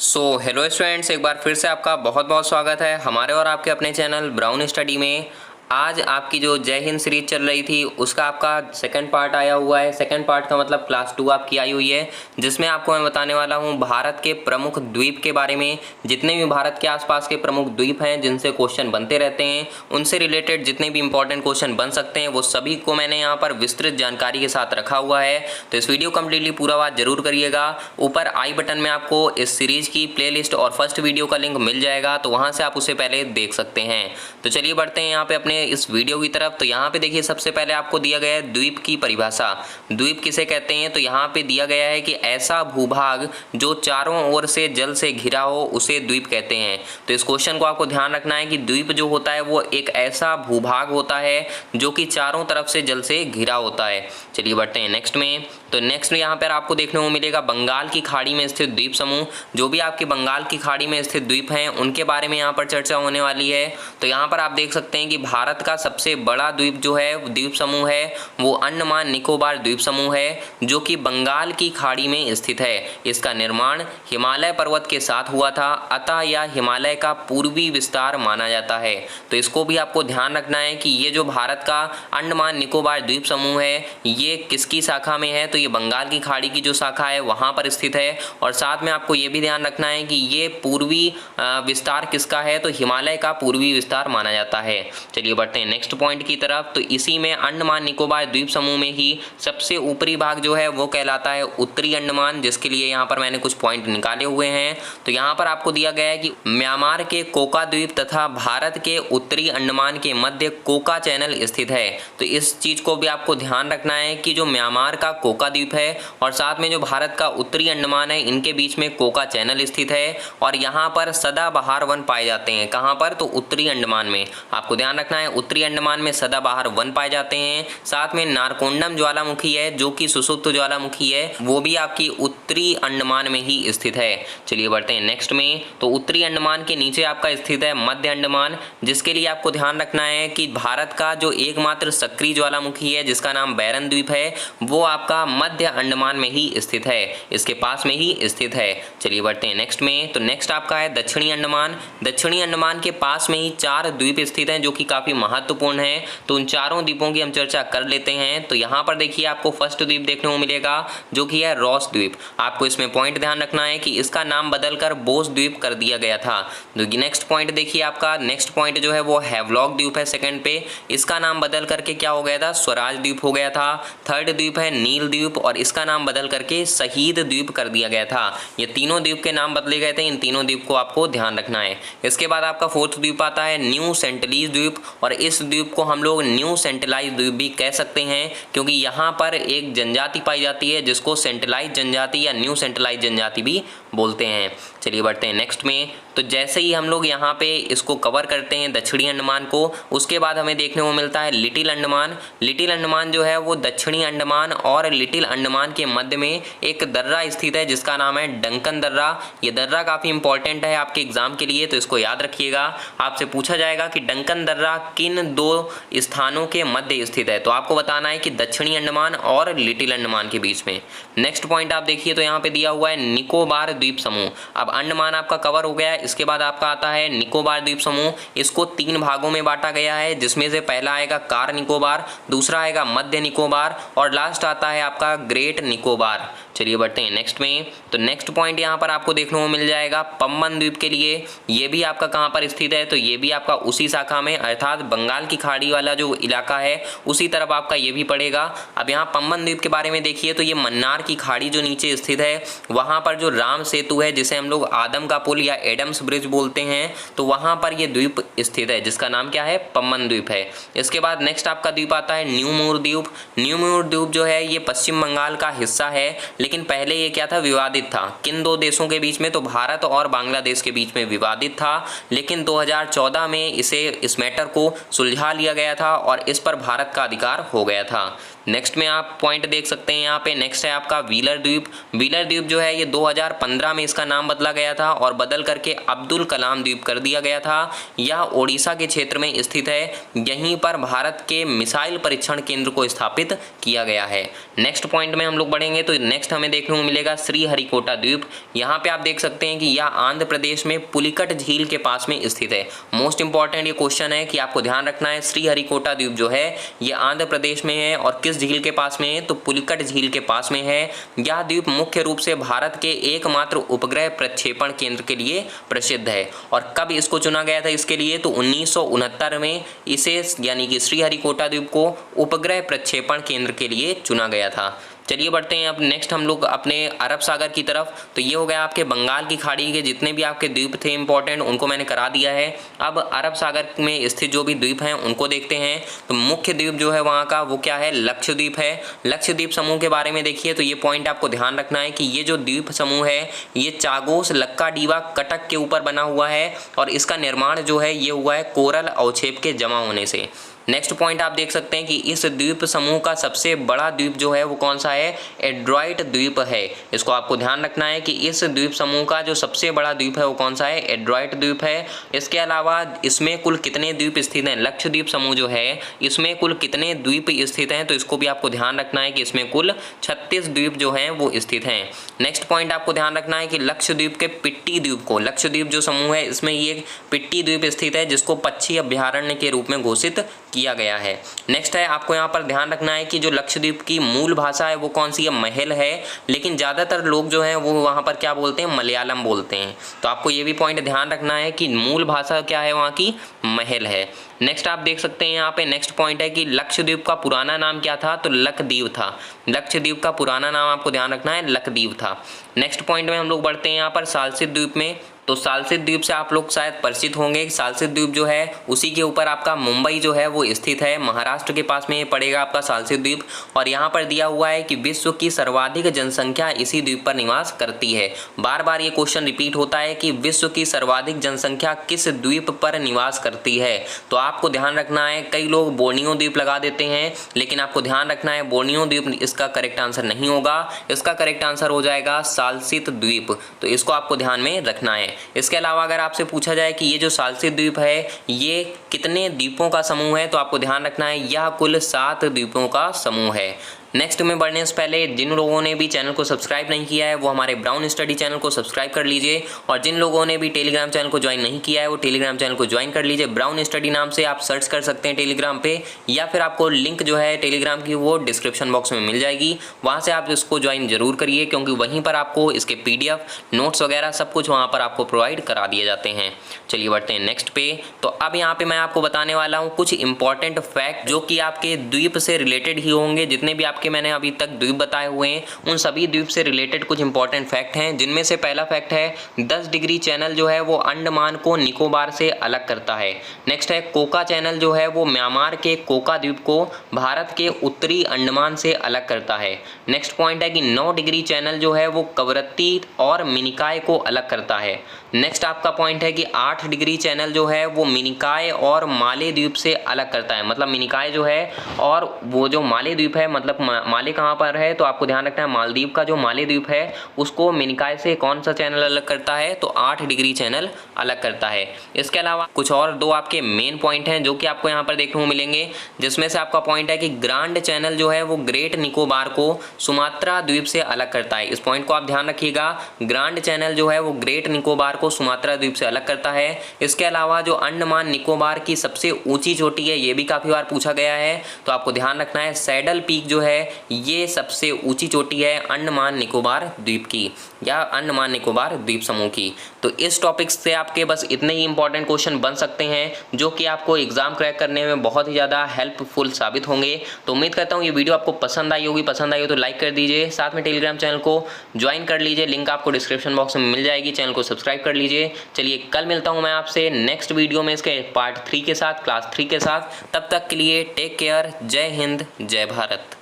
Hello students, एक बार फिर से आपका बहुत बहुत स्वागत है हमारे और आपके अपने चैनल ब्राउन स्टडी में। आज आपकी जो जय हिंद सीरीज चल रही थी उसका आपका सेकंड पार्ट आया हुआ है। सेकंड पार्ट का मतलब क्लास 2 आपकी आई हुई है, जिसमें आपको मैं बताने वाला हूं भारत के प्रमुख द्वीप के बारे में। जितने भी भारत के आसपास के प्रमुख द्वीप हैं जिनसे क्वेश्चन बनते रहते हैं, उनसे रिलेटेड जितने भी इंपॉर्टेंट क्वेश्चन बन सकते हैं वो सभी को मैंने यहाँ पर विस्तृत जानकारी के साथ रखा हुआ है। तो इस वीडियो कम्प्लीटली पूरा बात जरूर करिएगा। ऊपर आई बटन में आपको इस सीरीज की प्लेलिस्ट और फर्स्ट वीडियो का लिंक मिल जाएगा, तो वहाँ से आप उसे पहले देख सकते हैं। तो चलिए बढ़ते हैं यहाँ पे अपने इस वीडियो की तरफ। तो यहाँ पे देखिए, सबसे पहले आपको दिया गया है द्वीप की परिभाषा। द्वीप किसे कहते हैं? तो यहाँ पे दिया गया है कि ऐसा भूभाग जो चारों ओर से जल से घिरा हो उसे द्वीप कहते हैं। तो इस क्वेश्चन को आपको ध्यान रखना है कि द्वीप जो होता है वो एक ऐसा भूभाग होता है जो कि चारों तरफ से जल से घिरा होता है। चलिए बढ़ते हैं नेक्स्ट में। तो नेक्स्ट यहाँ पर आपको देखने को मिलेगा बंगाल की खाड़ी में स्थित द्वीप समूह। जो भी आपके बंगाल की खाड़ी में स्थित द्वीप हैं उनके बारे में यहाँ पर चर्चा होने वाली है। तो यहाँ पर आप देख सकते हैं कि भारत का सबसे बड़ा द्वीप जो है द्वीप समूह है वो अंडमान निकोबार द्वीप समूह है, जो कि बंगाल की खाड़ी में स्थित है। इसका निर्माण हिमालय पर्वत के साथ हुआ था, अतः यह हिमालय का पूर्वी विस्तार माना जाता है। तो इसको भी आपको ध्यान रखना है कि ये जो भारत का अंडमान निकोबार द्वीप समूह है ये किसकी शाखा में है? तो ये बंगाल की खाड़ी की जो शाखा है वहाँ पर स्थित है। और साथ में आपको ये भी ध्यान रखना है कि ये पूर्वी विस्तार किसका है? तो हिमालय का पूर्वी विस्तार माना जाता है। चलिए बढ़ते हैं नेक्स्ट पॉइंट की तरफ। तो इसी में अंडमान निकोबार द्वीप समूह में ही सबसे ऊपरी भाग जो है वो कहलाता है उत्तरी अंडमान, जिसके लिए यहाँ पर मैंने कुछ पॉइंट निकाले हुए हैं। तो यहाँ पर आपको दिया गया है कि म्यांमार के कोका द्वीप तथा भारत के उत्तरी अंडमान के मध्य कोका चैनल स्थित है। तो इस चीज को भी आपको ध्यान रखना है कि जो म्यांमार का कोका द्वीप है और साथ में जो भारत का उत्तरी अंडमान है इनके बीच में कोका चैनल स्थित है। और यहाँ पर सदाबहार वन पाए जाते हैं। कहाँ पर? तो उत्तरी अंडमान में। आपको ध्यान रखना है उत्तरी अंडमान में सदाबहार वन पाए जाते हैं। साथ में नारकोंडम ज्वालामुखी है जो कि सुसुप्त ज्वालामुखी है, वो भी आपकी उत्तरी अंडमान में ही स्थित है। चलिए बढ़ते हैं नेक्स्ट में। तो उत्तरी अंडमान के नीचे आपका स्थित है मध्य अंडमान, जिसके लिए आपको ध्यान रखना है कि भारत का जो एकमात्र सक्रिय ज्वालामुखी है जिसका नाम बैरन द्वीप है वो आपका मध्य अंडमान में ही स्थित है, इसके पास में ही स्थित है। चलिए बढ़ते हैं नेक्स्ट में। तो नेक्स्ट आपका है दक्षिणी अंडमान। दक्षिणी अंडमान के पास में ही 4 द्वीप स्थित हैं जो कि काफी महत्वपूर्ण है। तो उन चारों द्वीपों की हम चर्चा कर लेते हैं। तो यहाँ पर देखिए आपको फर्स्ट द्वीप देखने को मिलेगा जो कि है रॉस द्वीप। आपको इसमें पॉइंट ध्यान रखना है कि इसका नाम बदलकर बोस द्वीप कर दिया गया था। तो नेक्स्ट पॉइंट देखिए, आपका नेक्स्ट पॉइंट जो है वो हैवलॉक द्वीप है सेकंड पे। इसका नाम बदल करके क्या हो गया था? स्वराज द्वीप हो गया था। थर्ड द्वीप है नील द्वीप और इसका नाम बदल करके शहीद द्वीप कर दिया गया था। ये तीनों द्वीप के नाम बदले गए थे, इन तीनों द्वीप को आपको ध्यान रखना है। इसके बाद आपका फोर्थ द्वीप आता है न्यू सेंटलीज द्वीप, और इस द्वीप को हम लोग न्यू सेंटलाइज द्वीप भी कह सकते हैं क्योंकि यहाँ पर एक जनजाति पाई जाती है जिसको सेंटलाइज जनजाति या न्यू सेंटलाइज जनजाति भी बोलते हैं। चलिए बढ़ते हैं नेक्स्ट में। तो जैसे ही हम लोग यहाँ पे इसको कवर करते हैं दक्षिणी अंडमान को, उसके बाद हमें देखने को मिलता है लिटिल अंडमान। लिटिल अंडमान जो है वो दक्षिणी अंडमान और लिटिल अंडमान के मध्य में एक दर्रा स्थित है जिसका नाम है डंकन दर्रा। ये दर्रा काफी इंपॉर्टेंट है आपके एग्जाम के लिए, तो इसको याद रखिएगा। आपसे पूछा जाएगा कि डंकन दर्रा किन 2 स्थानों के मध्य स्थित है, तो आपको बताना है कि दक्षिणी अंडमान और लिटिल अंडमान के बीच में। नेक्स्ट पॉइंट आप देखिए, तो यहाँ पे दिया हुआ है निकोबार द्वीप समूह। अब अंडमान आपका कवर हो गया है, इसके बाद आपका आता है निकोबार द्वीप समूह। इसको 3 भागों में बांटा गया है, जिसमें से पहला आएगा कार निकोबार, दूसरा आएगा मध्य निकोबार और लास्ट आता है आपका ग्रेट निकोबार। चलिए बढ़ते हैं नेक्स्ट में। तो नेक्स्ट पॉइंट यहाँ पर आपको देखने को मिल जाएगा पम्बन द्वीप के लिए। ये भी आपका कहाँ पर स्थित है? तो ये भी आपका उसी शाखा में, अर्थात बंगाल की खाड़ी वाला जो इलाका है उसी तरफ आपका ये भी पड़ेगा। अब यहाँ पम्बन द्वीप के बारे में देखिए, तो ये मन्नार की खाड़ी जो नीचे स्थित है वहाँ पर जो राम सेतु है जिसे हम लोग आदम का पुल या एडम्स ब्रिज बोलते हैं, तो वहाँ पर ये द्वीप स्थित है जिसका नाम क्या है? पम्बन द्वीप है। इसके बाद नेक्स्ट आपका द्वीप आता है न्यू मोर द्वीप। न्यू मोर द्वीप जो है ये पश्चिम बंगाल का हिस्सा है, लेकिन पहले ये क्या था? विवादित था। किन 2 देशों के बीच में? तो भारत और बांग्लादेश के बीच में विवादित था, लेकिन 2014 में इस मैटर को सुलझा लिया गया था और इस पर भारत का अधिकार हो गया था। नेक्स्ट में आप पॉइंट देख सकते हैं यहाँ पे, नेक्स्ट है आपका व्हीलर द्वीप। व्हीलर द्वीप जो है ये 2015 में इसका नाम बदला गया था और बदल करके अब्दुल कलाम द्वीप कर दिया गया था। यह ओडिशा के क्षेत्र में स्थित है। यहीं पर भारत के मिसाइल परीक्षण केंद्र को स्थापित किया गया है। नेक्स्ट पॉइंट में हम लोग बढ़ेंगे तो नेक्स्ट हमें देखने को मिलेगा श्रीहरिकोटा द्वीप। यहाँ पे आप देख सकते हैं कि यह आंध्र प्रदेश में पुलिकट झील के पास में स्थित है। मोस्ट इंपॉर्टेंट ये क्वेश्चन है कि आपको ध्यान रखना है, श्रीहरिकोटा द्वीप जो है ये आंध्र प्रदेश में है और किस झील के पास में है, तो पुलिकट झील के पास में है। यह द्वीप मुख्य रूप से भारत के एकमात्र उपग्रह प्रक्षेपण केंद्र के लिए प्रसिद्ध है। और कब इसको चुना गया था इसके लिए, तो 1969 में इसे यानी कि श्रीहरिकोटा द्वीप को उपग्रह प्रक्षेपण केंद्र के लिए चुना गया था। चलिए बढ़ते हैं अब नेक्स्ट हम लोग अपने अरब सागर की तरफ। तो ये हो गया आपके बंगाल की खाड़ी के जितने भी आपके द्वीप थे इंपॉर्टेंट, उनको मैंने करा दिया है। अब अरब सागर में स्थित जो भी द्वीप हैं उनको देखते हैं। तो मुख्य द्वीप जो है वहाँ का वो क्या है, लक्षद्वीप है। लक्षद्वीप समूह के बारे में देखिए तो ये पॉइंट आपको ध्यान रखना है कि ये जो द्वीप समूह है ये चागोस लक्काडीवा कटक के ऊपर बना हुआ है और इसका निर्माण जो है ये हुआ है कोरल अवक्षेप के जमा होने से। नेक्स्ट पॉइंट आप देख सकते हैं कि इस द्वीप समूह का सबसे बड़ा द्वीप जो है वो कौन सा है, एड्रॉइट द्वीप है। इसको आपको ध्यान रखना है कि इस द्वीप समूह का जो सबसे बड़ा द्वीप है वो कौन सा है, एड्रॉइट द्वीप है। इसके अलावा इसमें कुल कितने द्वीप स्थित हैं, लक्षद्वीप समूह जो है इसमें कुल कितने द्वीप स्थित हैं, तो इसको भी आपको ध्यान रखना है कि इसमें कुल 36 द्वीप जो हैं वो स्थित हैं। नेक्स्ट पॉइंट आपको ध्यान रखना है कि लक्षद्वीप के पिट्टी द्वीप को, लक्षद्वीप जो समूह है इसमें ये पिट्टी द्वीप स्थित है जिसको पक्षी अभ्यारण्य के रूप में घोषित किया गया है। नेक्स्ट है आपको यहाँ पर ध्यान रखना है कि जो लक्षद्वीप की मूल भाषा है वो कौन सी है, महल है। लेकिन ज़्यादातर लोग जो हैं वो वहाँ पर क्या बोलते हैं, मलयालम बोलते हैं। तो आपको ये भी पॉइंट ध्यान रखना है कि मूल भाषा क्या है वहाँ की, महल है। नेक्स्ट आप देख सकते हैं यहाँ पे नेक्स्ट पॉइंट है कि लक्षद्वीप का पुराना नाम क्या था, तो लक्षद्वीप था। लक्षद्वीप का पुराना नाम आपको ध्यान रखना है, लक्षद्वीप था। नेक्स्ट पॉइंट में हम लोग बढ़ते हैं यहाँ पर सालसित द्वीप में। तो सालसित द्वीप से आप लोग शायद परिचित होंगे। सालसित द्वीप जो है उसी के ऊपर आपका मुंबई जो है वो स्थित है, महाराष्ट्र के पास में ये पड़ेगा आपका सालसित द्वीप। और यहाँ पर दिया हुआ है कि विश्व की सर्वाधिक जनसंख्या इसी द्वीप पर निवास करती है। बार बार ये क्वेश्चन रिपीट होता है कि विश्व की सर्वाधिक जनसंख्या किस द्वीप पर निवास करती है। तो आपको ध्यान रखना है, कई लोग बोर्नियो द्वीप लगा देते हैं, लेकिन आपको ध्यान रखना है बोर्नियो द्वीप इसका करेक्ट आंसर नहीं होगा। इसका करेक्ट आंसर हो जाएगा सालसित द्वीप। तो इसको आपको ध्यान में रखना है। इसके अलावा अगर आपसे पूछा जाए कि ये जो सालसित द्वीप है ये कितने द्वीपों का समूह है, तो आपको ध्यान रखना है यह कुल 7 द्वीपों का समूह है। नेक्स्ट में बढ़ने से पहले जिन लोगों ने भी चैनल को सब्सक्राइब नहीं किया है वो हमारे ब्राउन स्टडी चैनल को सब्सक्राइब कर लीजिए, और जिन लोगों ने भी टेलीग्राम चैनल को ज्वाइन नहीं किया है वो टेलीग्राम चैनल को ज्वाइन कर लीजिए। ब्राउन स्टडी नाम से आप सर्च कर सकते हैं टेलीग्राम पे, या फिर आपको लिंक जो है टेलीग्राम की वो डिस्क्रिप्शन बॉक्स में मिल जाएगी, वहाँ से आप इसको ज्वाइन जरूर करिए, क्योंकि वहीं पर आपको इसके PDF नोट्स वगैरह सब कुछ वहाँ पर आपको प्रोवाइड करा दिए जाते हैं। चलिए बढ़ते हैं नेक्स्ट पे। तो अब यहाँ पे मैं आपको बताने वाला हूँ कुछ इंपॉर्टेंट फैक्ट जो कि आपके द्वीप से रिलेटेड ही होंगे। जितने भी आपके मैंने अभी तक द्वीप बताए हुए हैं उन सभी द्वीप से रिलेटेड कुछ इंपॉर्टेंट फैक्ट हैं, जिनमें से पहला फैक्ट है 10 डिग्री चैनल जो है वो अंडमान को निकोबार से अलग करता है। नेक्स्ट है कोका चैनल जो है वो म्यांमार के कोका द्वीप को भारत के उत्तरी अंडमान से अलग करता है। नेक्स्ट पॉइंट है कि 9 डिग्री चैनल जो है वो कवरत्ती और मिनिकाय को अलग करता है। नेक्स्ट आपका पॉइंट है कि 8 डिग्री चैनल जो है वो मिनिकाय और माले द्वीप से अलग करता है। मतलब मिनिकाय जो है और वो जो माले द्वीप है, मतलब माले कहाँ पर है, तो आपको ध्यान रखना है मालदीव का जो माले द्वीप है उसको मिनिकाय से कौन सा चैनल अलग करता है, तो 8 डिग्री चैनल अलग करता है। इसके अलावा कुछ और 2 आपके मेन पॉइंट हैं जो कि आपको यहाँ पर देखने को मिलेंगे, जिसमें से आपका पॉइंट है कि ग्रांड चैनल जो है वो ग्रेट निकोबार को सुमात्रा द्वीप से अलग करता है। इस पॉइंट को आप ध्यान रखिएगा, ग्रांड चैनल जो है वो ग्रेट निकोबार को सुमात्रा द्वीप से अलग करता है। इसके अलावा जो अंडमान निकोबार की सबसे ऊंची चोटी है ये भी काफी बार पूछा गया है, तो आपको ध्यान रखना है सैडल पीक जो है ये सबसे ऊंची चोटी है अंडमान निकोबार द्वीप की या अंडमान निकोबार द्वीप समूह की। तो इस टॉपिक से आपके बस इतने ही इंपॉर्टेंट क्वेश्चन बन सकते हैं जो कि आपको एग्जाम क्रैक करने में बहुत ही ज़्यादा हेल्पफुल साबित होंगे। तो उम्मीद करता हूँ ये वीडियो आपको पसंद आई होगी। पसंद आई हो तो लाइक कर दीजिए, साथ में टेलीग्राम चैनल को ज्वाइन कर लीजिए, लिंक आपको डिस्क्रिप्शन बॉक्स में मिल जाएगी। चैनल को सब्सक्राइब कर लीजिए। चलिए कल मिलता हूँ मैं आपसे नेक्स्ट वीडियो में इसके पार्ट 3 के साथ, क्लास 3 के साथ। तब तक के लिए टेक केयर। जय हिंद, जय भारत।